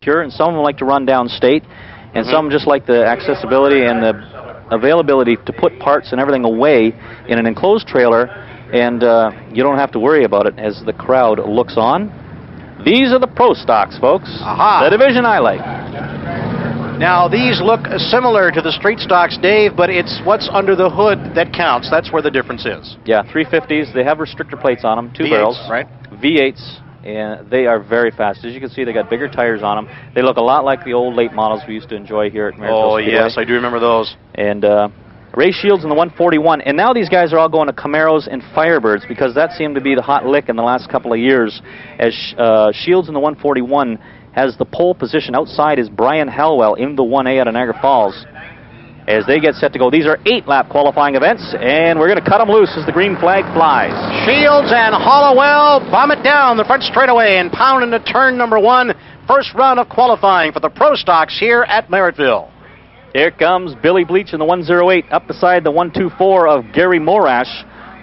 and some of them like to run downstate, and some just like the accessibility and the availability to put parts and everything away in an enclosed trailer, and you don't have to worry about it as the crowd looks on. These are the Pro Stocks, folks. The division I like. Now, these look similar to the Street Stocks, Dave, but it's what's under the hood that counts. That's where the difference is. Yeah, 350s. They have restrictor plates on them, 2 barrels. Right. V8s, and they are very fast. As you can see, they got bigger tires on them. They look a lot like the old late models we used to enjoy here at Merrittville Speedway. Yes, I do remember those. And Ray Shields in the 141. And now these guys are all going to Camaros and Firebirds because that seemed to be the hot lick in the last couple of years, as Shields in the 141 has the pole position. Outside is Brian Hallwell in the 1A out of Niagara Falls. As they get set to go, these are 8-lap qualifying events, and we're going to cut them loose as the green flag flies. Shields and Hollowell bomb it down the front straightaway and pound into turn number 1. First round of qualifying for the Pro Stocks here at Merrittville. Here comes Billy Bleach in the 108 up beside the 124 of Gary Morash.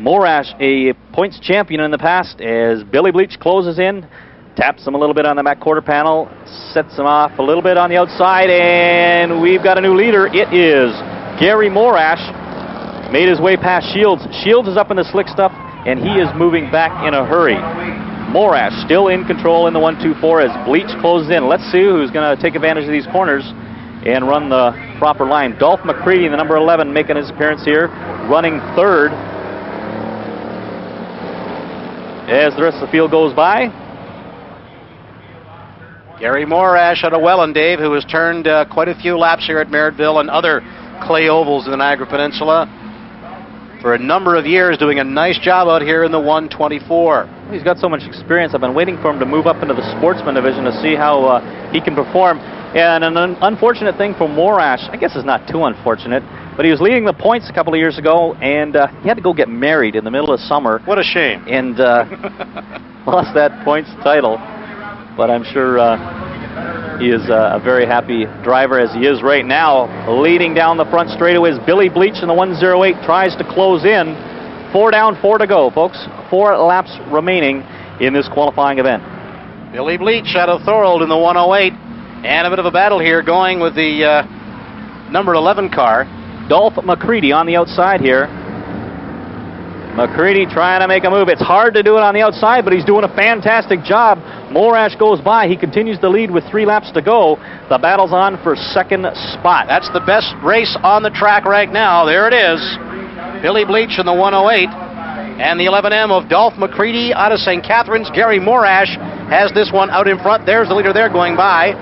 Morash, a points champion in the past, as Billy Bleach closes in, taps him a little bit on the back quarter panel, sets him off a little bit on the outside, and we've got a new leader. It is Gary Morash. Made his way past Shields. Shields is up in the slick stuff, and he is moving back in a hurry. Morash still in control in the 124 as Bleach closes in. Let's see who's going to take advantage of these corners and run the proper line. Dolph McCready, the number 11, making his appearance here, running third. As the rest of the field goes by, Gary Morash out of Welland, Dave, who has turned quite a few laps here at Merrittville and other clay ovals in the Niagara Peninsula for a number of years, doing a nice job out here in the 124. He's got so much experience. I've been waiting for him to move up into the sportsman division to see how he can perform. And an unfortunate thing for Morash, I guess it's not too unfortunate, but he was leading the points a couple of years ago, and he had to go get married in the middle of summer. What a shame. And lost that points title. But I'm sure he is a very happy driver as he is right now. Leading down the front straightaway is Billy Bleach in the 108, tries to close in. 4 down, 4 to go, folks. 4 laps remaining in this qualifying event. Billy Bleach out of Thorold in the 108. And a bit of a battle here going with the number 11 car. Dolph McCready on the outside here. McCready trying to make a move. It's hard to do it on the outside, but he's doing a fantastic job. Morash goes by. He continues to lead with 3 laps to go. The battle's on for second spot. That's the best race on the track right now. There it is. Billy Bleach in the 108. And the 11M of Dolph McCready out of St. Catharines. Gary Morash has this one out in front. There's the leader there going by.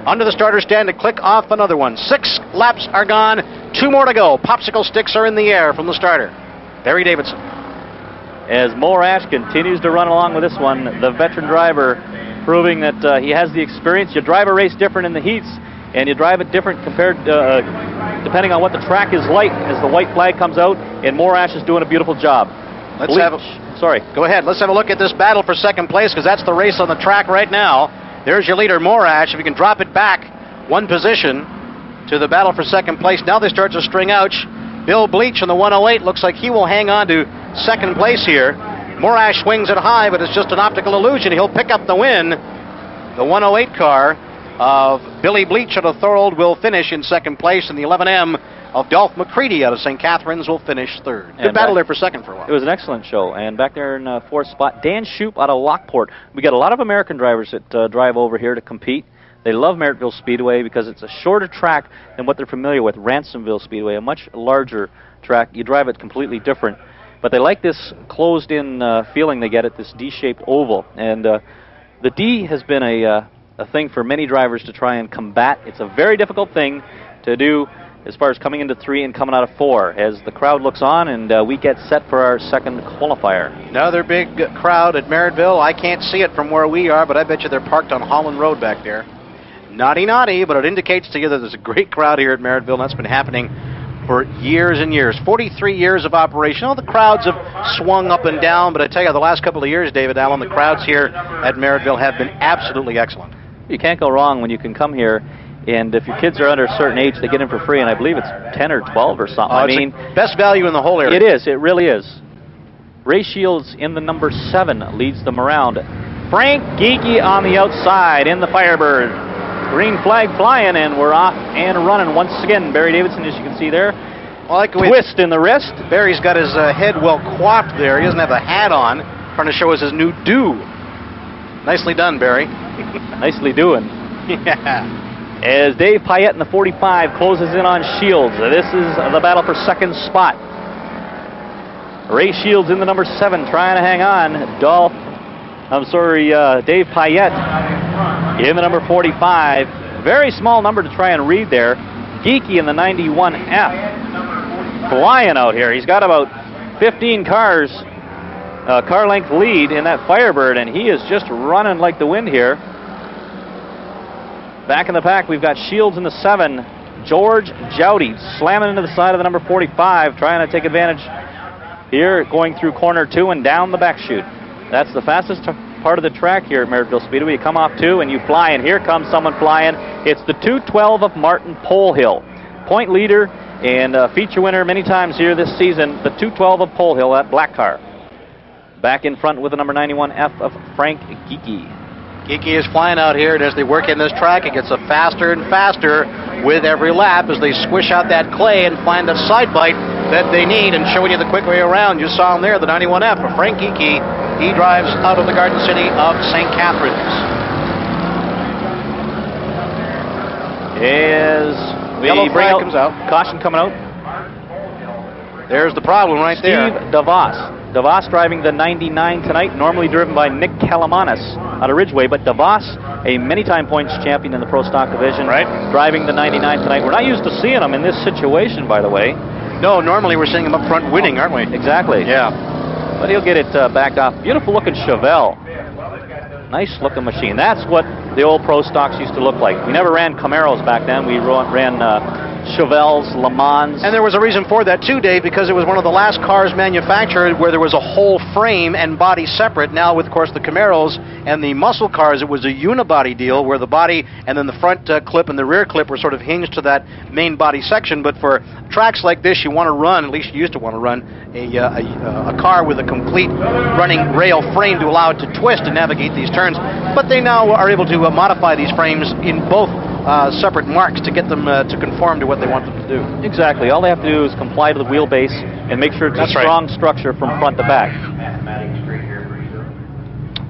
Under the starter stand to click off another one. 6 laps are gone. 2 more to go. Popsicle sticks are in the air from the starter. Barry Davidson. As Morash continues to run along with this one, the veteran driver proving that he has the experience. You drive a race different in the heats, and you drive it different compared depending on what the track is like as the white flag comes out, and Morash is doing a beautiful job. Go ahead. Let's have a look at this battle for second place, because that's the race on the track right now. There's your leader, Morash. If you can drop it back 1 position to the battle for second place. Now they start to string out. Bill Bleach in the 108 looks like he will hang on to second place here. Morash swings it high, but it's just an optical illusion. He'll pick up the win. The 108 car of Billy Bleach out of Thorold will finish in second place, and the 11M of Dolph McCready out of St. Catharines will finish third. Good battle there for second for a while. It was an excellent show. And back there in fourth spot, Dan Shoup out of Lockport. We got a lot of American drivers that drive over here to compete. They love Merrittville Speedway because it's a shorter track than what they're familiar with. Ransomville Speedway, a much larger track. You drive it completely different. But they like this closed-in feeling they get at this D-shaped oval. And the D has been a thing for many drivers to try and combat. It's a very difficult thing to do as far as coming into 3 and coming out of 4. As the crowd looks on, and we get set for our second qualifier. Another big crowd at Merrittville. I can't see it from where we are, but I bet you they're parked on Holland Road back there. Naughty, naughty, but it indicates to you that there's a great crowd here at Merrittville, and that's been happening for years and years. 43 years of operation. Oh, the crowds have swung up and down, but I tell you, the last couple of years, David Allen, the crowds here at Merrittville have been absolutely excellent. You can't go wrong when you can come here, and if your kids are under a certain age, they get in for free, and I believe it's 10 or 12 or something. I mean, best value in the whole area. It is. It really is. Ray Shields in the number 7 leads them around. Frank Geeky on the outside in the Firebird. green flag flying, and we're off and running once again. Barry Davidson, as you can see there, I like the way twist in the wrist. Barry's got his head well coiffed there. He doesn't have a hat on, trying to show us his new do. Nicely done, Barry. Nicely doing. Yeah. As Dave Payette in the 45 closes in on Shields. This is the battle for second spot. Ray Shields in the number 7 trying to hang on. Dave Payette in the number 45. Very small number to try and read there. Geeky in the 91F. Flying out here. He's got about 15 cars, car length lead in that Firebird, and he is just running like the wind here. Back in the pack, we've got Shields in the 7. George Jowdy slamming into the side of the number 45, trying to take advantage here, going through corner 2 and down the back chute. That's the fastest part of the track here at Merrittville Speedway. You come off 2 and you fly, and here comes someone flying. It's the 212 of Martin Polehill. Point leader and feature winner many times here this season, the 212 of Polehill, that black car. Back in front with the number 91F of Frank Geeky. Geeky is flying out here, and as they work in this track, it gets faster and faster with every lap as they squish out that clay and find the side bite that they need, and showing you the quick way around. You saw him there, the 91F of Frank Geeky. He drives out of the Garden City of St. Catharines. As Yellow flag comes out. Caution coming out. There's the problem right there. Steve DeVos. DeVos driving the 99 tonight, normally driven by Nick Kalamanis out of Ridgeway, but DeVos, a many-time points champion in the Pro Stock Division, right, driving the 99 tonight. We're not used to seeing him in this situation, by the way. No, normally we're seeing him up front winning, aren't we? Exactly. Yeah. But he'll get it backed off. Beautiful-looking Chevelle. Nice-looking machine. That's what the old Pro Stocks used to look like. We never ran Camaros back then. We ran Chevelles, Le Mans. And there was a reason for that too, Dave, because it was one of the last cars manufactured where there was a whole frame and body separate. Now, with, of course, the Camaros and the muscle cars, it was a unibody deal where the body and then the front clip and the rear clip were sort of hinged to that main body section. But for tracks like this, you want to run, at least you used to want to run, a car with a complete running rail frame to allow it to twist and navigate these turns. But they now are able to modify these frames in both separate marks to get them to conform to what they want them to do. Exactly. All they have to do is comply to the wheelbase and make sure it's a strong structure from front to back.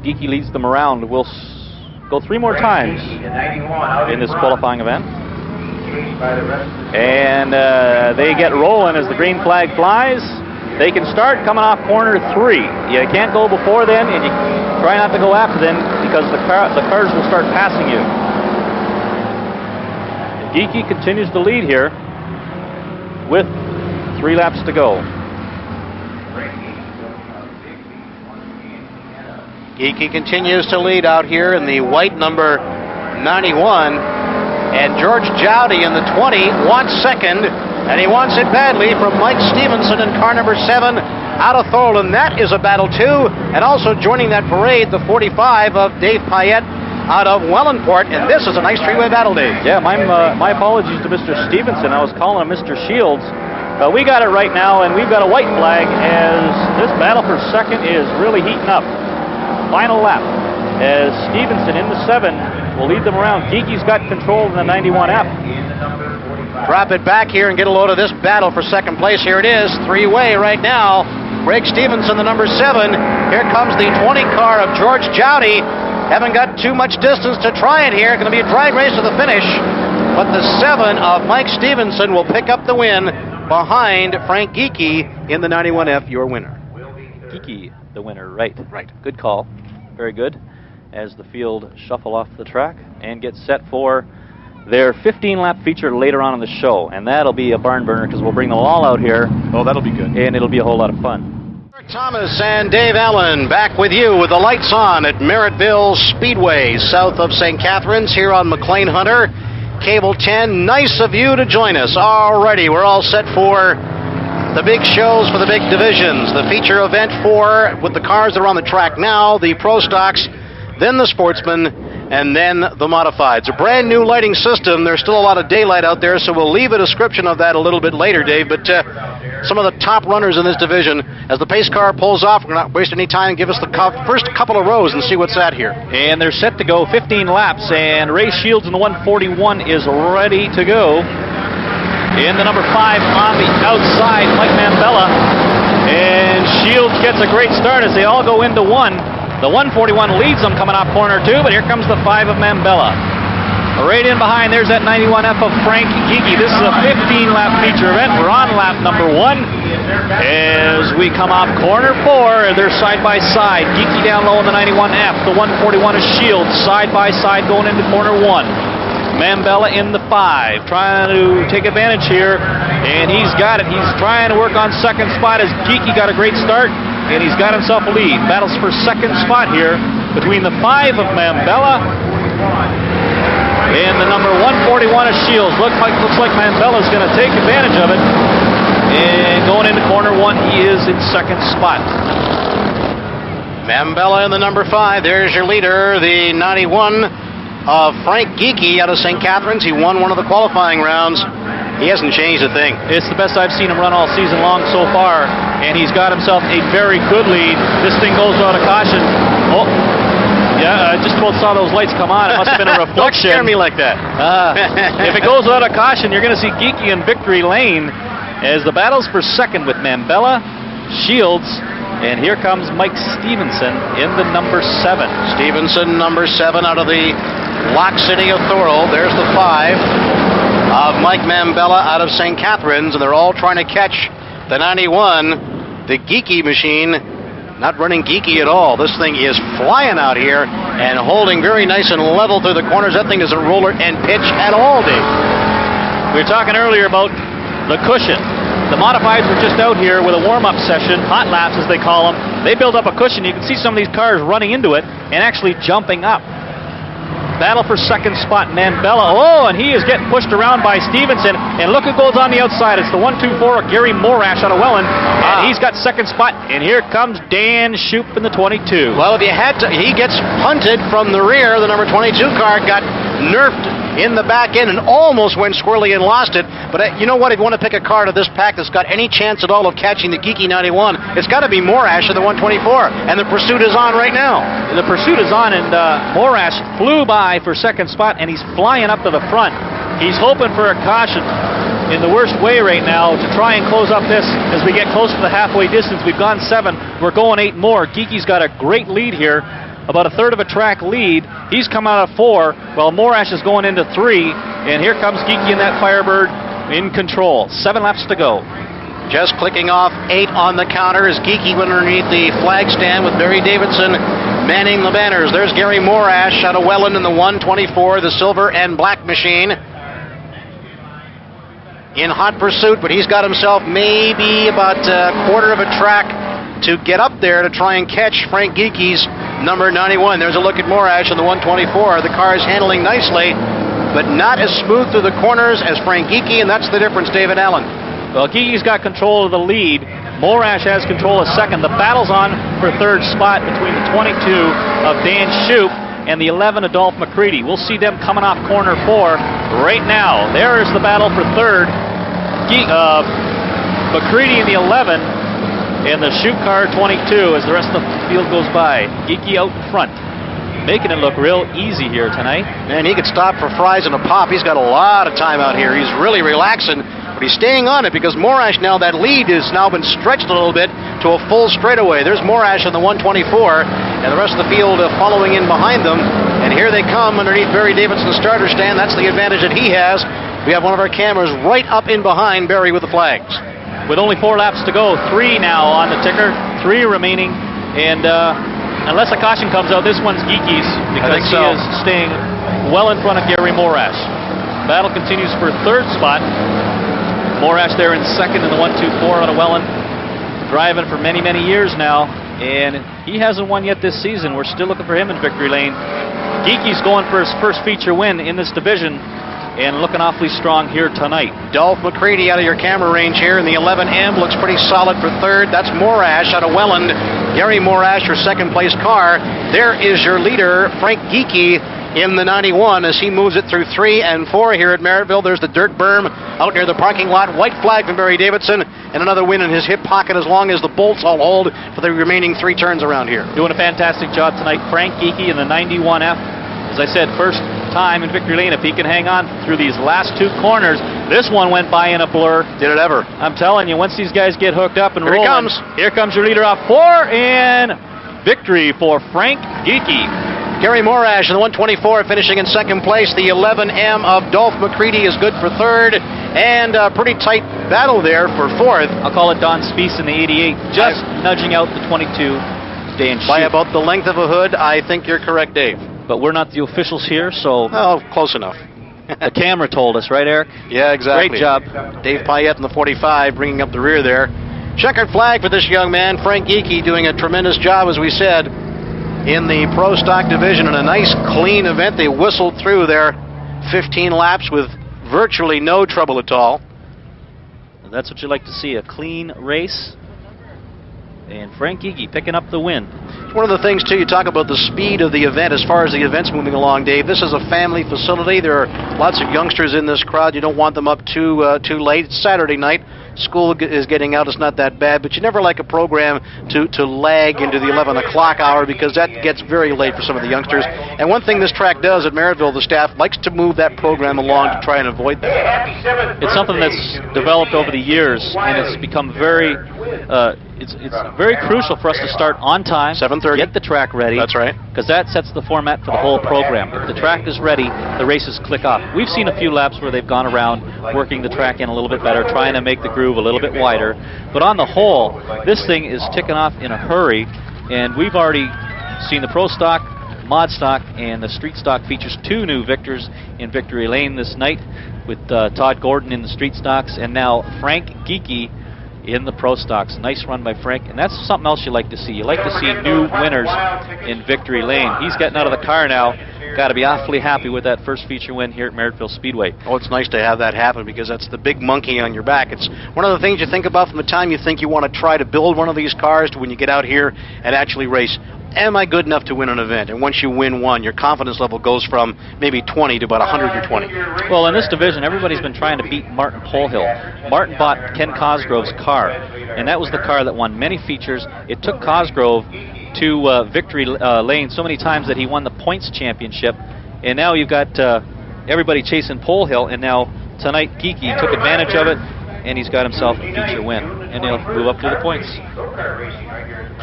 Geeky leads them around. We'll go 3 more times in this qualifying event. And they get rolling as the green flag flies. They can start coming off corner 3. You can't go before then, and you try not to go after them because the cars will start passing you. Geeky continues to lead here with 3 laps to go. Geeky continues to lead out here in the white number 91. And George Jowdy in the 20 wants second, and he wants it badly from Mike Stevenson in car number 7 out of Thorland. That is a battle too. And also joining that parade, the 45 of Dave Payette out of Wellandport, and this is a nice 3-way battle, Dave. Yeah, my apologies to Mr. Stevenson. I was calling him Mr. Shields. We got it right now, and we've got a white flag as this battle for second is really heating up. Final lap as Stevenson in the 7 will lead them around. Geeky's got control in the 91F. Drop it back here and get a load of this battle for second place. Here it is, 3-way right now. Greg Stevenson, the number 7. Here comes the 20 car of George Jowdy. Haven't got too much distance to try it here. Going to be a drag race to the finish. But the 7 of Mike Stevenson will pick up the win behind Frank Geeky in the 91F, your winner. Geeky, the winner, right. Good call. Very good. As the field shuffle off the track and get set for their 15-lap feature later on in the show. And that'll be a barn burner because we'll bring them all out here. Oh, that'll be good. And it'll be a whole lot of fun. Thomas and Dave Allen back with you with the lights on at Merrittville Speedway, south of St. Catharines, here on McLean Hunter, Cable 10. Nice of you to join us. Alrighty, we're all set for the big shows for the big divisions. The feature event 4 with the cars that are on the track now, the Pro Stocks, then the Sportsman, and then the Modifieds. A brand new lighting system. There's still a lot of daylight out there, so we'll leave a description of that a little bit later, Dave, but some of the top runners in this division. As the pace car pulls off, we're not wasting any time. Give us the first couple of rows and see what's at here. And they're set to go 15 laps, and Ray Shields in the 141 is ready to go. In the number 5 on the outside, Mike Mambella. And Shields gets a great start as they all go into 1. The 141 leads them coming off corner 2, but here comes the 5 of Mambella. Right in behind, there's that 91F of Frank Geeky. This is a 15-lap feature event. We're on lap number 1. As we come off corner 4, they're side by side. Geeky down low in the 91F. The 141 is Shields, side by side going into corner 1. Mambella in the 5, trying to take advantage here, and he's got it. He's trying to work on second spot as Geeky got a great start, and he's got himself a lead. Battles for second spot here between the 5 of Mambella and the number 141 of Shields. Looks like Mambella's going to take advantage of it, and going into corner 1, he is in second spot. Mambella in the number 5. There's your leader, the 91 of Frank Geeky out of St. Catharines. He won one of the qualifying rounds. He hasn't changed a thing. It's the best I've seen him run all season long so far, and he's got himself a very good lead. This thing goes out of caution. Oh, yeah, I just about saw those lights come on. It must have been a reflection. Don't scare me like that. If it goes out of caution, you're going to see Geeky in victory lane as the battles for second with Mambella, Shields, and here comes Mike Stevenson in the number 7. Stevenson, number 7, out of the Lock City of Thorold. There's the 5 of Mike Mambella out of St. Catharines, and they're all trying to catch the 91, the Geeky machine. Not running geeky at all. This thing is flying out here and holding very nice and level through the corners. That thing doesn't roller and pitch at all, Dave. We were talking earlier about the cushion. The modifieds were just out here with a warm-up session, hot laps as they call them. They build up a cushion. You can see some of these cars running into it and actually jumping up. Battle for second spot, Mambella. Oh, and he is getting pushed around by Stevenson. And look who goes on the outside. It's the 124 of Gary Morash out of Welland. And he's got second spot. And here comes Dan Shoup in the 22. Well, if you had to, he gets punted from the rear. The number 22 car got nerfed in the back end and almost went squirrely and lost it. But you know what? If you want to pick a car to this pack that's got any chance at all of catching the Geeky 91, it's got to be Morash of the 124. And the pursuit is on right now. The pursuit is on, and Morash flew by for second spot, and he's flying up to the front. He's hoping for a caution in the worst way right now to try and close up this as we get close to the halfway distance. We've gone 7. We're going 8 more. Geeky's got a great lead here. About a third of a track lead. He's come out of 4, while Morash is going into 3. And here comes Geeky in that Firebird in control. 7 laps to go. Just clicking off 8 on the counter as Geeky went underneath the flag stand with Barry Davidson manning the banners. There's Gary Morash out of Welland in the 124, the silver and black machine. In hot pursuit, but he's got himself maybe about a quarter of a track to get up there to try and catch Frank Geeky's number 91. There's a look at Morash in the 124. The car is handling nicely, but not as smooth through the corners as Frank Geeky, and that's the difference, David Allen. Well, Geeky's got control of the lead. Morash has control of second. The battle's on for third spot between the 22 of Dan Shoup and the 11 of Dolph McCready. We'll see them coming off corner 4 right now. There is the battle for third. McCready in the 11. And the Shoup car 22 as the rest of the field goes by. Geeky out in front, making it look real easy here tonight. Man, he could stop for fries and a pop. He's got a lot of time out here. He's really relaxing, but he's staying on it because Morash now, that lead has now been stretched a little bit to a full straightaway. There's Morash in the 124, and the rest of the field following in behind them. And here they come underneath Barry Davidson's starter stand. That's the advantage that he has. We have one of our cameras right up in behind Barry with the flags. With only 4 laps to go, 3 now on the ticker, 3 remaining, and unless a caution comes out, this one's Geeky's because he is staying well in front of Gary Morash. Battle continues for third spot. Morash there in second in the 124 out of Welland, driving for many, many years now, and he hasn't won yet this season. We're still looking for him in victory lane. Geeky's going for his first feature win in this division, and looking awfully strong here tonight. Dolph McCready out of your camera range here in the 11M looks pretty solid for third. That's Morash out of Welland. Gary Morash, your second place car. There is your leader, Frank Geeky, in the 91 as he moves it through 3 and 4 here at Merrittville. There's the dirt berm out near the parking lot. White flag from Barry Davidson. and another win in his hip pocket as long as the bolts all hold for the remaining 3 turns around here. Doing a fantastic job tonight. Frank Geeky in the 91F. As I said, first time in victory lane. If he can hang on through these last 2 corners, this one went by in a blur. Did it ever? I'm telling you, once these guys get hooked up and Here rolling. Here comes your leader off 4, and victory for Frank Geeky. Gary Morash in the 124 finishing in second place. The 11M of Dolph McCready is good for third. And a pretty tight battle there for fourth. I'll call it Don Speece in the 88, just nudging out the 22 Day and by about the length of a hood. I think you're correct, Dave. But we're not the officials here, so... Oh, close enough. The camera told us, right, Eric? Yeah, exactly. Great job. Dave Payette in the 45 bringing up the rear there. Checkered flag for this young man, Frank Geeky, doing a tremendous job, as we said, in the Pro Stock division in a nice, clean event. They whistled through their 15 laps with virtually no trouble at all. That's what you like to see, a clean race. And Frank Geeky picking up the win. It's one of the things, too, you talk about the speed of the event as far as the event's moving along, Dave. This is a family facility. There are lots of youngsters in this crowd. You don't want them up too late. It's Saturday night. School is getting out. It's not that bad. But you never like a program to lag into the 11 o'clock hour, because that gets very late for some of the youngsters. And one thing this track does at Merrittville, the staff likes to move that program along to try and avoid that. It's something that's developed over the years, and it's become very... It's very crucial for us to start on time, 7:30. Get the track ready. That's right. Because that sets the format for the whole program. If the track is ready, the races click off. We've seen a few laps where they've gone around working the track in a little bit better, trying to make the groove a little bit wider. But on the whole, this thing is ticking off in a hurry, and we've already seen the Pro Stock, Mod Stock, and the Street Stock features 2 new victors in Victory Lane this night, with Todd Gordon in the Street Stocks, and now Frank Geeky in the Pro Stocks. Nice run by Frank, and that's something else you like to see. You like to see new winners in Victory Lane. He's getting out of the car now. Got to be awfully happy with that first feature win here at Merrittville Speedway. Oh, it's nice to have that happen, because that's the big monkey on your back. It's one of the things you think about from the time you think you want to try to build one of these cars to when you get out here and actually race. Am I good enough to win an event? And once you win one, your confidence level goes from maybe 20 to about 120. Well, in this division, everybody's been trying to beat Martin Polhill. Martin bought Ken Cosgrove's car, and that was the car that won many features. It took Cosgrove to Victory Lane so many times that he won the points championship. And now you've got everybody chasing Polhill, and now tonight Geeky took advantage of it, and he's got himself a feature win, and he'll move up to the points.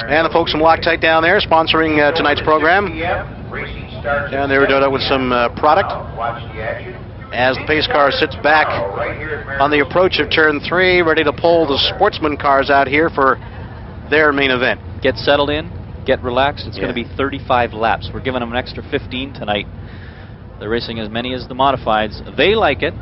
And the folks from Loctite down there sponsoring tonight's program. Down there, we're doing it with some product. As the pace car sits back on the approach of turn 3, ready to pull the sportsman cars out here for their main event. Get settled in, get relaxed. It's going to be 35 laps. We're giving them an extra 15 tonight. They're racing as many as the modifieds. They like it.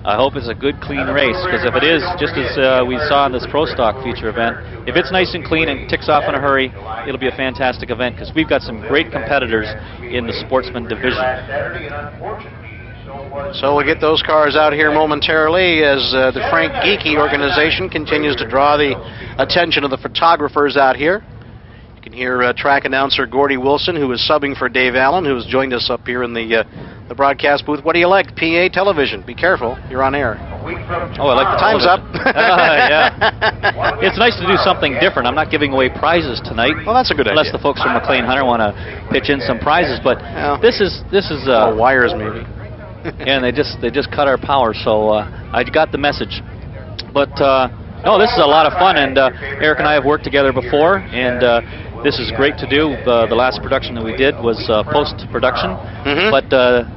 I hope it's a good, clean race, because if it is, just as we saw in this Pro Stock feature event, if it's nice and clean and ticks off in a hurry, it'll be a fantastic event, because we've got some great competitors in the sportsman division. So we'll get those cars out here momentarily as the Frank Geeky organization continues to draw the attention of the photographers out here. You can hear track announcer Gordy Wilson, who is subbing for Dave Allen, who has joined us up here in the broadcast booth. What do you like? PA television. Be careful. You're on air. Oh, I like the time's up. Yeah. It's nice to do something different. I'm not giving away prizes tonight. Well, that's a good unless idea. the folks from McLean Hunter want to pitch in some prizes, but yeah. this is wires maybe. and they just cut our power, so I got the message. But no, this is a lot of fun, and Eric and I have worked together before, and this is great to do. The last production that we did was post-production, but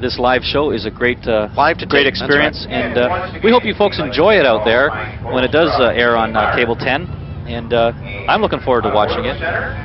this live show is a great experience, right. And we hope you folks enjoy it out there when it does air on Cable 10, and I'm looking forward to watching it.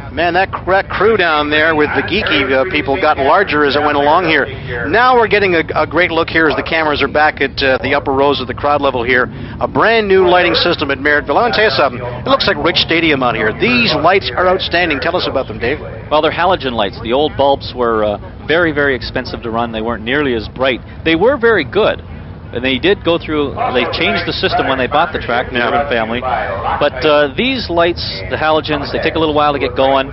Man, that crew down there with the geeky people got larger as it went along here. Now we're getting a great look here as the cameras are back at the upper rows of the crowd level here. A brand new lighting system at Merrittville. I'm going to tell you something. It looks like Rich Stadium out here. These lights are outstanding. Tell us about them, Dave. Well, they're halogen lights. The old bulbs were very, very expensive to run. They weren't nearly as bright. They were very good, And they did go through, they changed the system when they bought the track, the Urban family. But these lights, the halogens, they take a little while to get going,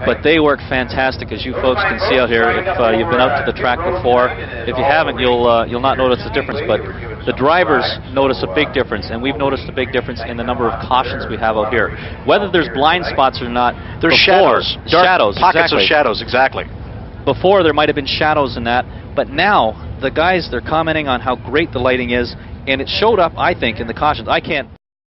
but they work fantastic, as you folks can see out here. If you've been out to the track before, if you haven't, you'll not notice the difference. But the drivers notice a big difference, and we've noticed a big difference in the number of cautions we have out here. Whether there's blind spots or not, there's shadows. Shadows, pockets exactly. of shadows, exactly. Before, there might have been shadows in that, but now the guys, they're commenting on how great the lighting is, and it showed up, I think, in the cautions. I can't